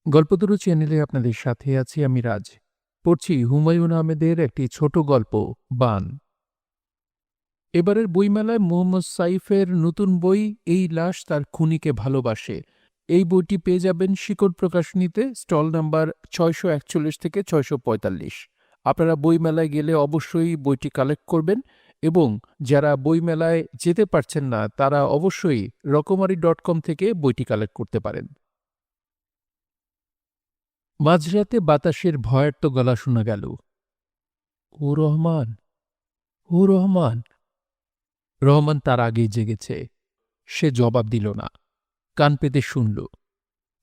গল্পতরু চ্যানেলে আপনাদের সাথে আছি আমি রাজ। পড়ছি হুমায়ূন আহমেদের একটি ছোট গল্প, বান। এবারের বইমেলায় মোহাম্মদ সাইফের নতুন বই এই লাশ তার খুনিকে ভালোবাসে। এই বইটি পেয়ে যাবেন শিকড় প্রকাশনীতে, স্টল নাম্বার ৬৪১ থেকে ৬৪৫। আপনারা বইমেলায় গেলে অবশ্যই বইটি কালেক্ট করবেন, এবং যারা বইমেলায় যেতে পারছেন না তারা অবশ্যই রকমারি.কম থেকে বইটি কালেক্ট করতে পারেন। মাঝরাতে বাতাসের ভয়ার্ত গলা শোনা গেল, ও রহমান, ও রহমান। রহমান তার আগেই জেগেছে। সে জবাব দিল না, কান পেতে শুনল।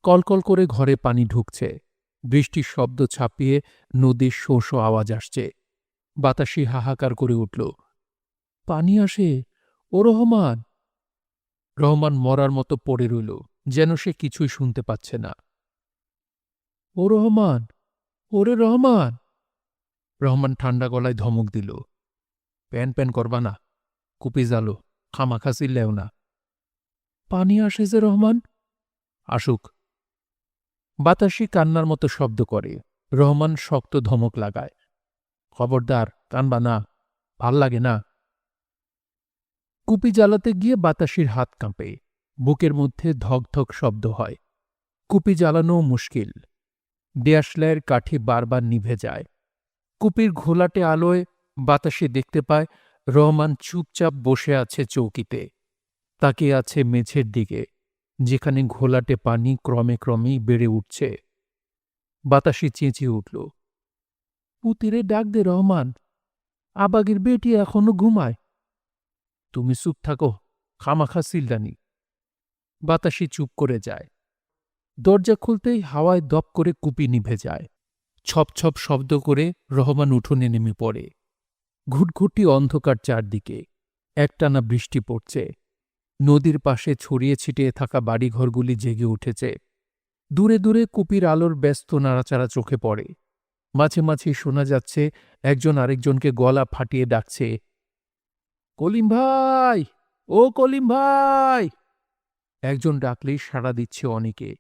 কলকল করে ঘরে পানি ঢুকছে। বৃষ্টির শব্দ ছাপিয়ে নদীর শো শো আওয়াজ আসছে। বাতাসি হাহাকার করে উঠল, পানি আসে, ও রহমান। রহমান মরার মতো পড়ে রইল, যেন সে কিছুই শুনতে পাচ্ছে না। ও রহমান, ওরে রহমান। রহমান ঠান্ডা গলায় ধমক দিল, প্যান প্যান করবা না, কুপি জালো, খামাখা চিল্লেও না। পানি আসে যে রহমান। আসুক। বাতাসি কান্নার মতো শব্দ করে। রহমান শক্ত ধমক লাগায়, খবরদার কানবা না, ভাল লাগে না। কুপি জ্বালাতে গিয়ে বাতাসির হাত কাঁপে, বুকের মধ্যে ধক ধক শব্দ হয়। কুপি জ্বালানোও মুশকিল। দেয়াশলাইয়ের কাঠি বারবার নিভে যায়। কুপির ঘোলাটে আলোয় বাতাসে দেখতে পায় রহমান চুপচাপ বসে আছে চৌকিতে, তাকিয়ে আছে মেঝের দিকে, যেখানে ঘোলাটে পানি ক্রমে ক্রমেই বেড়ে উঠছে। বাতাসি চেঁচিয়ে উঠল, পুতিরে ডাক দে রহমান, আবাগের বেটি এখনো ঘুমায়। তুমি চুপ থাকো, খামাখা সিলদানি। বাতাসি চুপ করে যায়। দরজা খুলতেই হাওয়ায় দপ করে কুপি নিভে যায়। ছপ ছপ শব্দ করে রহমান উঠোনে নেমে পড়ে। ঘুটঘুটি অন্ধকার চারদিকে। একটানা বৃষ্টি পড়ছে। নদীর পাশে ছড়িয়ে ছিটিয়ে থাকা বাড়িঘরগুলি জেগে উঠেছে। দূরে দূরে কুপির আলোর ব্যস্ত নাড়াচাড়া চোখে পড়ে। মাঝে মাঝে শোনা যাচ্ছে একজন আরেকজনকে গলা ফাটিয়ে ডাকছে, কলিম ভাই, ও কলিম ভাই। একজন ডাকলেই সাড়া দিচ্ছে অনেকে।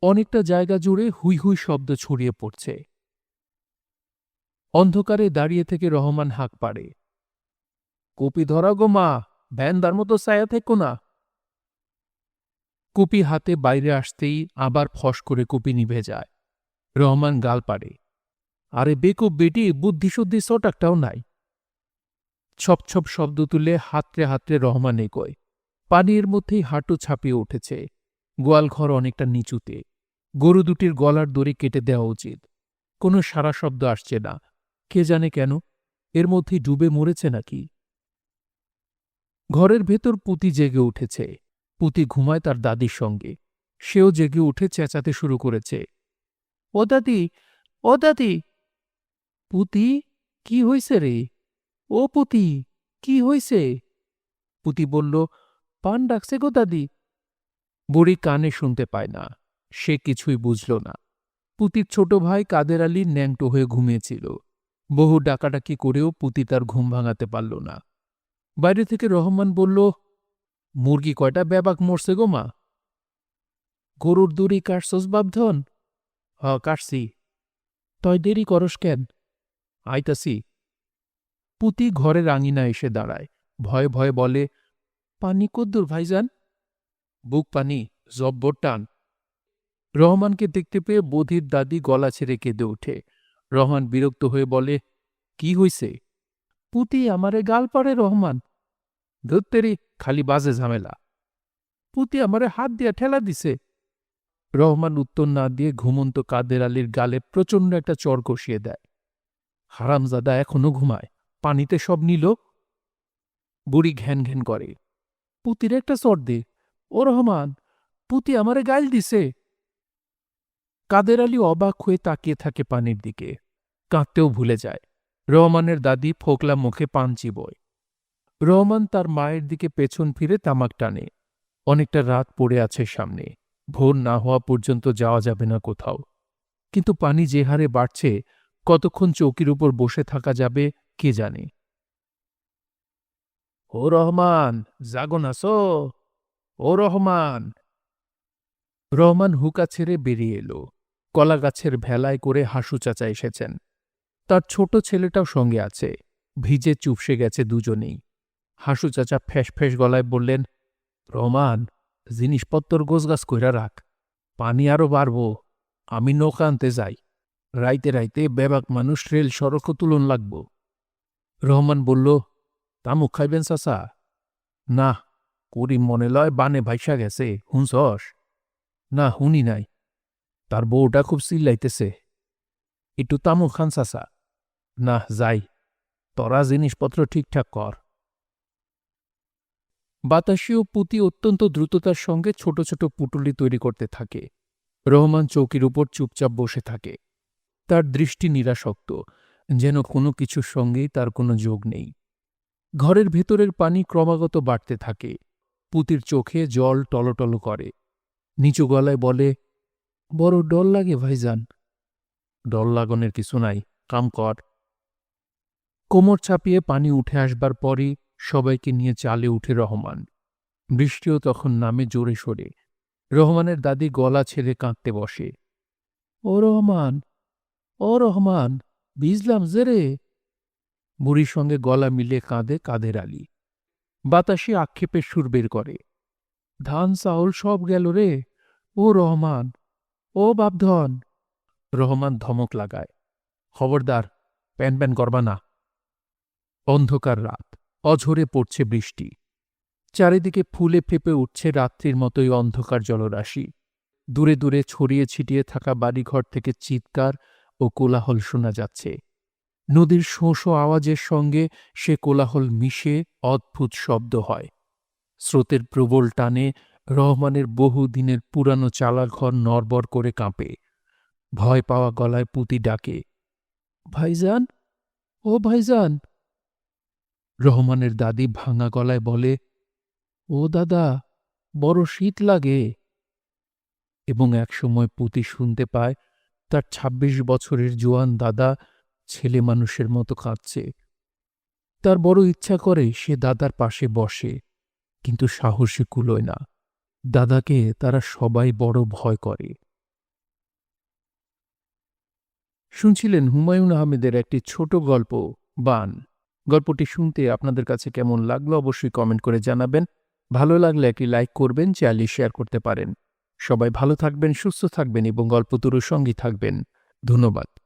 অনেকটা জায়গা জুড়ে হুই হুই শব্দ ছড়িয়ে পড়ছে। অন্ধকারে দাঁড়িয়ে থেকে রহমান হাঁক পাড়ে, কুপি ধরা গো মা, ভ্যানদার মতো ছায়া থেকো না। কুপি হাতে বাইরে আসতেই আবার ফস করে কুপি নিভে যায়। রহমান গাল পাড়ে, আরে বেকুব বেটি, বুদ্ধিশুদ্ধি সটাকটাও নাই। ছপ ছপ শব্দ তুলে হাতড়ে হাতড়ে রহমান এগোয়। পানির মধ্যেই হাঁটু ছাপিয়ে উঠেছে। গোয়ালঘর অনেকটা নিচুতে। গরু দুটির গলার দড়ি কেটে দেওয়া উচিত। কোনো সারা শব্দ আসছে না। কে জানে কেন, এর মধ্যেই ডুবে মরেছে নাকি। ঘরের ভেতর পুতি জেগে উঠেছে। পুতি ঘুমায় তার দাদির সঙ্গে। সেও জেগে উঠে চেঁচাতে শুরু করেছে, ও দাদি, ও দাদি। পুতি, কি হইছে রে? ও পুতি, কি হইছে? পুতি বলল, পান ডাকছে গো দাদি। বুড়ি কানে শুনতে পায় না। সে কিছুই বুঝল না। পুতির ছোট ভাই কাদের আলী ন্যাংটো হয়ে ঘুমিয়েছিল। বহু ডাকাডাকি করেও পুতি তার ঘুম ভাঙাতে পারল না। বাইরে থেকে রহমান বলল, মুরগি কয়টা ব্যাবাক মরছে গো মা। গরুর দড়ি কাটছস বাপধন? কাটছি। তয় দেরি করস কেন? আইতাসি। পুতি ঘরের আঙিনা এসে দাঁড়ায়। ভয়ে ভয়ে বলে, পানি কদ্দুর ভাইজান? বুক পানি, জব্বর টান। রহমানকে দেখতে পেয়ে বধির দাদি গলা ছেড়ে কেঁদে ওঠে। রহমান বিরক্ত হয়ে বলে, কি হইছে? পুতি আমারে গাল পাড়ে রহমান। ধত্তেরি, খালি বাজে ঝামেলা। পুতি আমারে হাত দিয়া ঠেলা দিছে। রহমান উত্তর না দিয়ে ঘুমন্ত কাদের আলীর গালে প্রচণ্ড একটা চড় কষিয়ে দেয়। হারামজাদা এখনো ঘুমায়, পানিতে সব নিল। বুড়ি ঘ্যান ঘ্যান করে, পুতির একটা চড় দে। ও রহমান, পুতি আমারে গাইল দিছে। কাদের আলী অবাক হয়ে তাকিয়ে থাকে পানির দিকে। কাঁদতেও ভুলে যায়। রহমানের দাদি ফোকলা মুখে পান চিবোয়। রহমান তার মায়ের দিকে পেছন ফিরে তামাক টানে। অনেকটা রাত পড়ে আছে সামনে। ভোর না হওয়া পর্যন্ত যাওয়া যাবে না কোথাও। কিন্তু পানি যে হারে বাড়ছে, কতক্ষণ চৌকির উপর বসে থাকা যাবে কে জানে। ও রহমান, জাগো না সো, ও রহমান। রহমান হুকা ছেড়ে বেরিয়ে এলো। কলা গাছের ভেলায় করে হাসু চাচা এসেছেন। তার ছোট ছেলেটাও সঙ্গে আছে। ভিজে চুপসে গেছে দুজনেই। হাসু চাচা ফ্যাঁস ফ্যাঁস গলায় বললেন, রহমান, জিনিসপত্তর গোছগাছ কইরা রাখ, পানি আরো বাড়ব, আমি নৌকা আনতে যাই, রাইতে রাইতে বেবাক মানুষ রেল সড়কও তুলন লাগব। রহমান বলল, তামুক খাইবেন চাচা? না, করিম মনে লয় বানে ভাইসা গেছে, হুঁসস? না, হুনি নাই। তার বউটা খুব চিল্লাইতেছে। একটু তামুক খান চাচা। না, যাই, তোরা জিনিসপত্র ঠিকঠাক কর। বাতাসি ও পুঁতি অত্যন্ত দ্রুততার সঙ্গে ছোট ছোট পুটুলি তৈরি করতে থাকে। রহমান চৌকির উপর চুপচাপ বসে থাকে। তার দৃষ্টি নিরাসক্ত, যেন কোনো কিছুর সঙ্গেই তার কোনো যোগ নেই। ঘরের ভেতরের পানি ক্রমাগত বাড়তে থাকে। পুতির চোখে জল টলটল করে। নিচু গলায় বলে, বড় ডর লাগে ভাইজান। ডর লাগনের কিছু নাই, কাম কর। কোমর ছাপিয়ে পানি উঠে আসবার পরই সবাইকে নিয়ে চালে উঠে রহমান। বৃষ্টিও তখন নামে জোরে সোরে। রহমানের দাদি গলা ছেড়ে কাঁদতে বসে। ও রহমান, ও রহমান, ভিজলাম যে রে। বুড়ির সঙ্গে গলা মিলে কাঁদে কাদের আলী। বাতাসে আক্ষেপের সুর বের করে। ধান চাউল সব গেল রে। ও রহমান, ও বাপধন। রহমান ধমক লাগায়, খবরদার, প্যান প্যান করবা না। অন্ধকার রাত, অঝরে পড়ছে বৃষ্টি। চারিদিকে ফুলে ফেপে উঠছে রাত্রির মতোই অন্ধকার জলরাশি। দূরে দূরে ছড়িয়ে ছিটিয়ে থাকা বাড়িঘর থেকে চিৎকার ও কোলাহল শোনা যাচ্ছে। নদীর শোঁ শোঁ আওয়াজের সঙ্গে সে কোলাহল মিশে অদ্ভুত শব্দ হয়। স্রোতের প্রবল টানে রহমানের বহুদিনের পুরানো চালাঘর নড়বড় করে কাঁপে। ভয় পাওয়া গলায় পুতি ডাকে, ভাইজান, ও ভাইজান। রহমানের দাদি ভাঙা গলায় বলে, ও দাদা, বড় শীত লাগে। এবং একসময় পুতি শুনতে পায় তার ২৬ বছরের জোয়ান দাদা ছেলে মানুষের মতো কাঁদছে। তার বড় ইচ্ছা করে সে দাদার পাশে বসে, কিন্তু সাহসে কুলোয় না। দাদাকে তারা সবাই বড় ভয় করে। শুনছিলেন হুমায়ূন আহমেদের একটি ছোট গল্প, বান। গল্পটি শুনতে আপনাদের কাছে কেমন লাগলো অবশ্যই কমেন্ট করে জানাবেন। ভালো লাগলে একটি লাইক করবেন, চাইলে শেয়ার করতে পারেন। সবাই ভালো থাকবেন, সুস্থ থাকবেন এবং গল্পতরুর সঙ্গী থাকবেন। ধন্যবাদ।